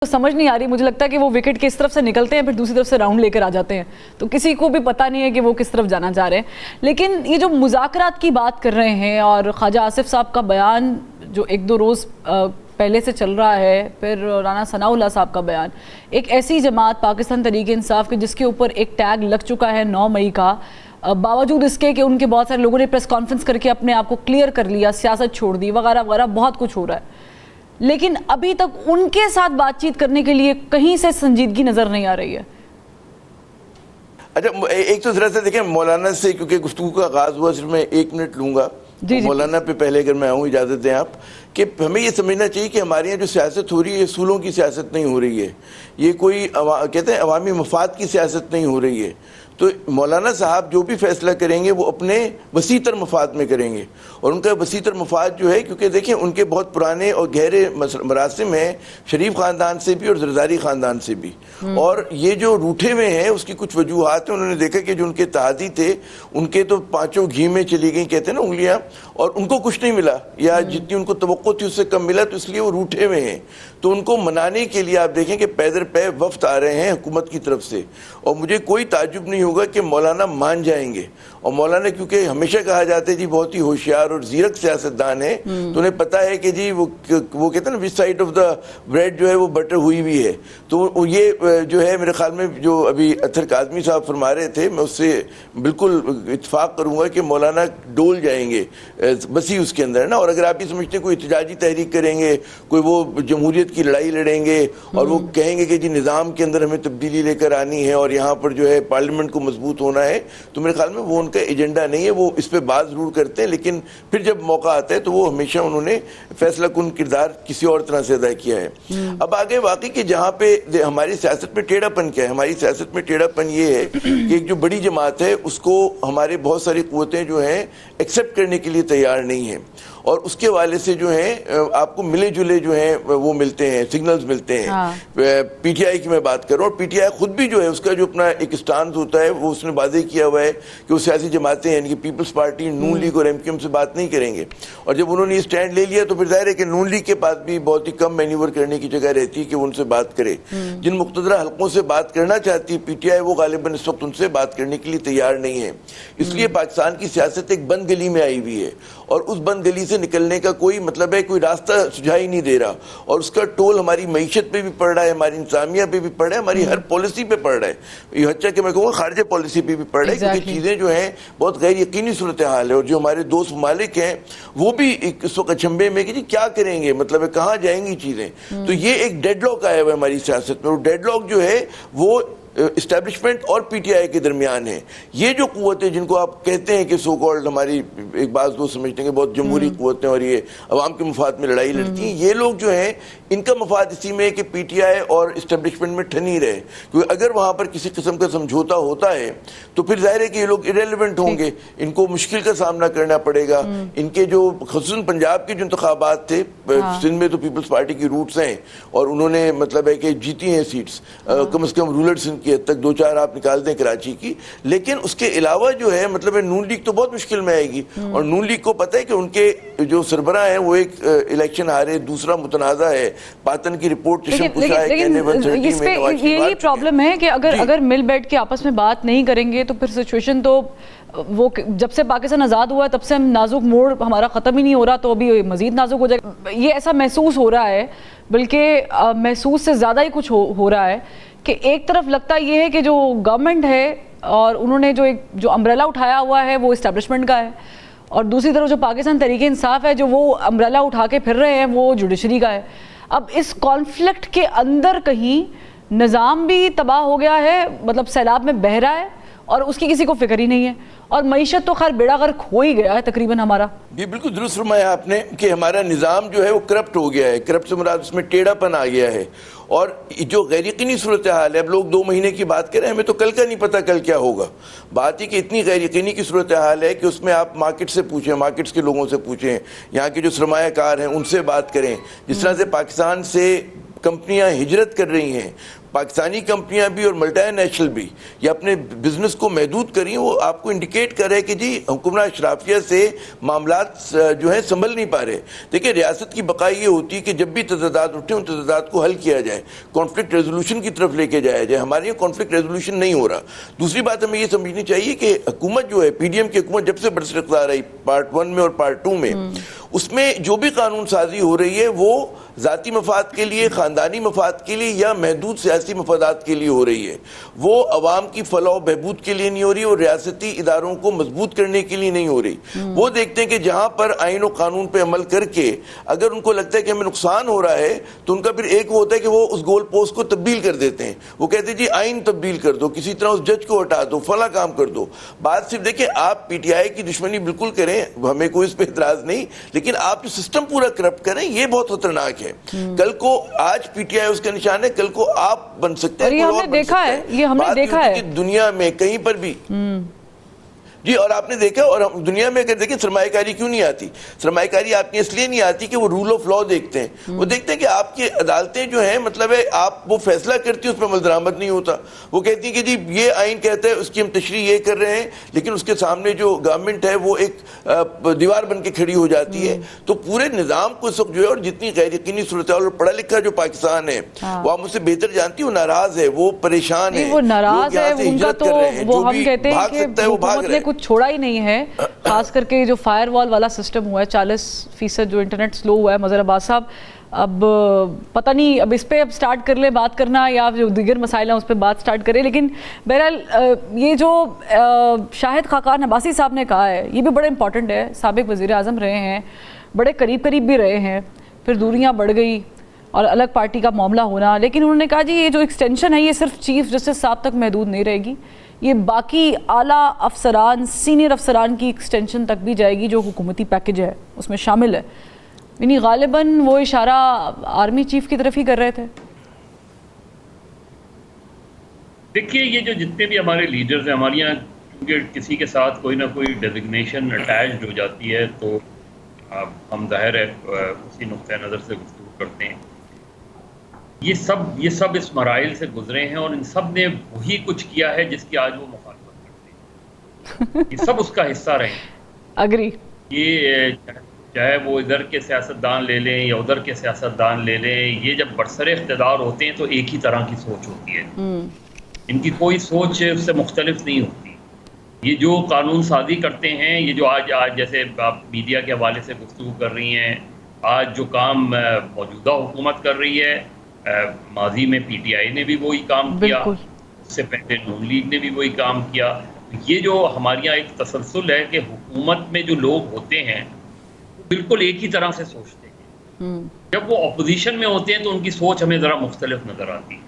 समझ नहीं आ रही. मुझे लगता है कि वो विकेट के इस तरफ से निकलते हैं फिर दूसरी तरफ से राउंड लेकर आ जाते हैं, तो किसी को भी पता नहीं है कि वो किस तरफ जाना चाह रहे हैं. लेकिन ये जो मुज़ाकरात की बात कर रहे हैं और ख्वाजा आसिफ साहब का बयान जो एक दो रोज़ पहले से चल रहा है, फिर राना सनाउल्लाह साहब का बयान, एक ऐसी जमात पाकिस्तान तहरीक इंसाफ के जिसके ऊपर एक टैग लग चुका है 9 मई का, बावजूद इसके कि उनके बहुत सारे लोगों ने प्रेस कॉन्फ्रेंस करके अपने आप को क्लियर कर लिया, सियासत छोड़ दी वगैरह वगैरह, बहुत कुछ हो रहा है, लेकिन अभी तक उनके साथ बातचीत करने के लिए कहीं से संजीदगी नजर नहीं आ रही है. अच्छा, एक तो जरा सा देखें मौलाना से, क्योंकि गुफ्तगू का आगाज हुआ, सिर्फ मैं 1 मिनट लूंगा. तो मौलाना पे पहले अगर मैं आऊँ, इजाज़त दें आप, कि हमें ये समझना चाहिए कि हमारे यहाँ जो सियासत हो रही है असूलों की सियासत नहीं हो रही है, ये कोई कहते हैं अवामी मफाद की सियासत नहीं हो रही है. तो मौलाना साहब जो भी फैसला करेंगे वो अपने वसीतर मफाद में करेंगे, और उनका वसीतर मफाद जो है, क्योंकि देखें उनके बहुत पुराने और गहरे मरासिम हैं शरीफ ख़ानदान से भी और ज़रदारी ख़ानदान से भी, और ये जो रूठे हुए हैं उसकी कुछ वजूहात हैं. उन्होंने देखा कि जो उनके तहादी थे उनके तो 5 घी में चली गई, कहते हैं ना, उंगलियां, और उनको कुछ नहीं मिला या जितनी उनको तवक्को थी उससे कम मिला, तो इसलिए वो रूठे हुए हैं. तो उनको मनाने के लिए आप देखें कि पैदर पै वफ्द आ रहे हैं हुकूमत की तरफ से, और मुझे कोई ताज्जुब नहीं होगा कि मौलाना मान जाएंगे. और मौलाना क्योंकि हमेशा कहा जाता है जी बहुत ही होशियार और ज़ीरक सियासतदान है, तो उन्हें पता है कि जी वो कहते हैं ना which side of the bread जो है वो बटर हुई हुई है. तो ये जो है मेरे ख्याल में जो अभी अत्तर काज़मी साहब फरमा रहे थे, मैं उससे बिल्कुल इत्फाक करूँगा कि मौलाना डोल जाएंगे बसी उसके अंदर ना. और अगर आप ये समझते हैं कोई इhtजाजी तहरीक करेंगे, कोई वो जमहूरियत की लड़ाई लड़ेंगे और वो कहेंगे कि जी निज़ाम के अंदर हमें तब्दीली लेकर आनी है और यहाँ पर जो है पार्लियामेंट को मजबूत होना है, तो मेरे ख्याल में वो उनका एजेंडा नहीं है. वो इस पर बात ज़रूर करते हैं, लेकिन फिर जब मौका आता है तो वो हमेशा उन्होंने फैसला कुन किरदार किसी और तरह से अदा किया है. अब आगे वाकई कि जहाँ पे हमारी सियासत में टेढ़ापन क्या है, हमारी सियासत में टेढ़ापन ये है कि एक जो बड़ी जमात है उसको हमारे बहुत सारी क़ुव्वतें जो हैं एक्सेप्ट करने के लिए तैयार नहीं हैं, और उसके वाले से जो है आपको मिले जुले जो हैं वो मिलते हैं, सिग्नल्स मिलते हैं. पीटीआई की मैं बात कर रहा हूँ, पीटीआई खुद भी जो है उसका जो अपना एक स्टांस होता है वो उसने वादे किया हुआ है कि वो सियासी जमातें यानी कि पीपल्स पार्टी, नून लीग और एमक्यूएम से बात नहीं करेंगे. और जब उन्होंने ये स्टैंड ले लिया तो फिर जाहिर है कि नून लीग के पास भी बहुत ही कम मैन्यूवर करने की जगह रहती है कि वो उनसे बात करे. जिन मुख्तदरा हल्कों से बात करना चाहती है पीटीआई, वो गालिबन इस वक्त उनसे बात करने के लिए तैयार नहीं है. इसलिए पाकिस्तान की सियासत एक बंद गली में आई हुई है, और उस बंद गली से निकलने का कोई मतलब है, कोई रास्ता सुझाई नहीं दे रहा, और उसका टोल हमारी मईशत पे भी पड़ रहा है, हमारी इंतजामिया पे भी पड़ रहा है, हमारी हर पॉलिसी पे पड़ रहा है, हच्चा कि मैं कहूँगा खारजा पॉलिसी पे भी पड़ रहा है. क्योंकि चीज़ें जो हैं बहुत गैर यकीनी सूरत हाल है, और जो हमारे दोस्त ममालिक हैं वो भी इस वक्त अचंभे में कि जी क्या करेंगे, मतलब है कहाँ जाएंगी चीज़ें. तो ये एक डेडलॉक आया हुआ है हमारी सियासत में, और डेडलॉक जो है वो इस्टेब्लिशमेंट और पीटीआई के दरमियान है. ये जो कुव्वतें जिनको आप कहते हैं कि सो कॉल्ड हमारी एक बात वो समझते हैं कि बहुत जमहूरी कुव्वतें और ये अवाम के मफाद में लड़ाई लड़ती हैं, ये लोग जो हैं इनका मफाद इसी में है कि पीटीआई और इस्टेब्लिशमेंट में ठनी रहे. क्योंकि अगर वहाँ पर किसी किस्म का समझौता होता है तो फिर जाहिर है कि ये लोग इरेलीवेंट होंगे, इनको मुश्किल का सामना करना पड़ेगा. इनके जो खुसूसन पंजाब के जो इंतखाबात थे, सिंध में तो पीपल्स पार्टी की रूट्स हैं और उन्होंने मतलब है कि जीती हैं सीट्स, कम से कम रूरल सिंध की हद तक 2-4 आप निकाल दें कराची की. लेकिन उसके अलावा जो है मतलब है नून लीग तो बहुत मुश्किल में आएगी, और नून लीग को पता है कि उनके जो सरबराह हैं वो एक इलेक्शन हारे, दूसरा मुतनाज़ा है, पातन की रिपोर्ट चशम कुशा है, यही प्रॉब्लम है कि अगर मिल बैठ के आपस में बात नहीं करेंगे तो फिर सिचुएशन तो वो जब से पाकिस्तान आज़ाद हुआ है तब से हम नाजुक मोड़ हमारा ख़त्म ही नहीं हो रहा, तो अभी मज़ीद नाजुक हो जाएगा. ये ऐसा महसूस हो रहा है, बल्कि महसूस से ज़्यादा ही कुछ हो रहा है कि एक तरफ लगता ये है कि जो गवर्नमेंट है और उन्होंने जो अम्ब्रेला उठाया हुआ है वो इस्टेब्लिशमेंट का है, और दूसरी तरफ जो पाकिस्तान तहरीक इंसाफ है जो वो अम्ब्रेला उठा के फिर रहे हैं वो जुडिशरी का है. अब इस कॉन्फ्लिक्ट के अंदर कहीं निज़ाम भी तबाह हो गया है, मतलब सैलाब में बह रहा है और उसकी किसी को फिक्र ही नहीं है, और मईशत तो खैर बेड़ा गर्क हो ही गया है तकरीबन हमारा. ये बिल्कुल दुरुस्त फरमाया आपने कि हमारा निज़ाम जो है वो करप्ट हो गया है. करप्ट से मुराद उसमें टेढ़ापन आ गया है, और जो गैर यकीनी सूरत हाल है, अब लोग 2 महीने की बात करें, हमें तो कल का नहीं पता कल क्या होगा. बात ही कि इतनी गैर यकीनी की सूरत हाल है कि उसमें आप मार्केट से पूछें, मार्केट्स के लोगों से पूछें, यहाँ के जो सरमायाकार हैं उनसे बात करें. जिस तरह से पाकिस्तान से कंपनियां हिजरत कर रही हैं, پاکستانی کمپنیاں بھی اور ملٹی نیشنل بھی یہ اپنے بزنس کو محدود کریں، وہ آپ کو انڈیکیٹ کر رہے ہیں کہ جی حکمراں اشرافیہ سے معاملات جو ہیں سنبھل نہیں پا رہے. دیکھیں ریاست کی بقا یہ ہوتی ہے کہ جب بھی تضادات اٹھیں ان تضادات کو حل کیا جائے، کانفلکٹ ریزولوشن کی طرف لے کے جایا جائے. ہمارے یہاں کانفلکٹ ریزولوشن نہیں ہو رہا. دوسری بات ہمیں یہ سمجھنی چاہیے کہ حکومت جو ہے پی ڈی ایم کی حکومت جب سے برسر اقتدار رہی پارٹ 1 میں اور پارٹ 2 میں، اس میں جو بھی قانون سازی ہو رہی ہے وہ ذاتی مفاد کے لیے، خاندانی مفاد کے لیے یا محدود سیاسی مفادات کے لیے ہو رہی ہے. وہ عوام کی فلاح و بہبود کے لیے نہیں ہو رہی اور ریاستی اداروں کو مضبوط کرنے کے لیے نہیں ہو رہی. وہ دیکھتے ہیں کہ جہاں پر آئین و قانون پہ عمل کر کے اگر ان کو لگتا ہے کہ ہمیں نقصان ہو رہا ہے تو ان کا پھر ایک ہوتا ہے کہ وہ اس گول پوسٹ کو تبدیل کر دیتے ہیں. وہ کہتے ہیں جی آئین تبدیل کر دو، کسی طرح اس جج کو ہٹا دو، فلاں کام کر دو. بات صرف دیکھیں آپ پی ٹی آئی کی دشمنی بالکل کریں، ہمیں کوئی اس پہ اعتراض نہیں، لیکن آپ جو سسٹم پورا کرپٹ کریں یہ بہت خطرناک ہے. کل کو آج پی ٹی آئی اس کا نشان ہے، کل کو آپ بن سکتے ہیں. یہ ہم نے دیکھا ہے، یہ ہم نے دیکھا ہے دنیا میں کہیں پر بھی. جی اور آپ نے دیکھا، اور ہم دنیا میں اگر دیکھیں سرمایہ کاری کیوں نہیں آتی؟ سرمایہ کاری آپ کی اس لیے نہیں آتی کہ وہ رول آف لا دیکھتے ہیں. وہ دیکھتے ہیں کہ آپ کی عدالتیں جو ہیں مطلب ہے آپ وہ فیصلہ کرتی ہیں اس پہ عمل درآمد نہیں ہوتا. وہ کہتی ہیں کہ جی یہ آئین کہتا ہے، اس کی ہم تشریح یہ کر رہے ہیں، لیکن اس کے سامنے جو گورنمنٹ ہے وہ ایک دیوار بن کے کھڑی ہو جاتی ہے. تو پورے نظام کو اس وقت جو ہے، اور جتنی غیر یقینی صورتحال اور پڑھا لکھا جو پاکستان ہے وہ آپ مجھ سے بہتر جانتی، وہ ناراض ہے، وہ پریشان ہے، وہ ناراض ہے. ان کا تو وہ ہم کہتے ہیں کہ حکومت نے کچھ چھوڑا ہی نہیں ہے. خاص کر کے جو فائر وال والا سسٹم ہوا ہے، 40% جو انٹرنیٹ سلو ہوا ہے. مظہر عباس صاحب اب پتہ نہیں اب اس پہ اب سٹارٹ کر لیں بات کرنا یا جو دیگر مسائل ہیں اس پہ بات سٹارٹ کریں. لیکن بہرحال یہ جو شاہد خاقان عباسی صاحب نے کہا ہے یہ بھی بڑا امپورٹنٹ ہے. سابق وزیر اعظم رہے ہیں، بڑے قریب بھی رہے ہیں، پھر دوریاں بڑھ گئی اور الگ پارٹی کا معاملہ ہونا. لیکن انہوں نے کہا جی یہ جو ایکسٹینشن ہے یہ صرف چیف جسٹس صاحب تک محدود نہیں رہے گی، یہ باقی اعلیٰ افسران، سینئر افسران کی ایکسٹینشن تک بھی جائے گی جو حکومتی پیکج ہے اس میں شامل ہے. یعنی غالباً وہ اشارہ آرمی چیف کی طرف ہی کر رہے تھے. دیکھیے یہ جو جتنے بھی ہمارے لیڈرز ہیں، ہمارے یہاں کیونکہ کسی کے ساتھ کوئی نہ کوئی ڈیزگنیشن اٹیچڈ ہو جاتی ہے تو ہم ظاہر ہے اسی نقطۂ نظر سے گفتگو کرتے ہیں. یہ سب اس مراحل سے گزرے ہیں اور ان سب نے وہی کچھ کیا ہے جس کی آج وہ مخالفت کرتے ہیں. یہ سب اس کا حصہ رہے ہیں. اگری. یہ چاہے وہ ادھر کے سیاستدان لے لیں یا ادھر کے سیاستدان لے لیں، یہ جب برسر اقتدار ہوتے ہیں تو ایک ہی طرح کی سوچ ہوتی ہے. ان کی کوئی سوچ اس سے مختلف نہیں ہوتی. یہ جو قانون سازی کرتے ہیں، یہ جو آج جیسے آپ میڈیا کے حوالے سے گفتگو کر رہی ہیں، آج جو کام موجودہ حکومت کر رہی ہے، ماضی میں پی ٹی آئی نے بھی وہی کام کیا، اس سے پہلے نون لیگ نے بھی وہی کام کیا. یہ جو ہمارے یہاں ایک تسلسل ہے کہ حکومت میں جو لوگ ہوتے ہیں وہ بالکل ایک ہی طرح سے سوچتے ہیں. جب وہ اپوزیشن میں ہوتے ہیں تو ان کی سوچ ہمیں ذرا مختلف نظر آتی ہے.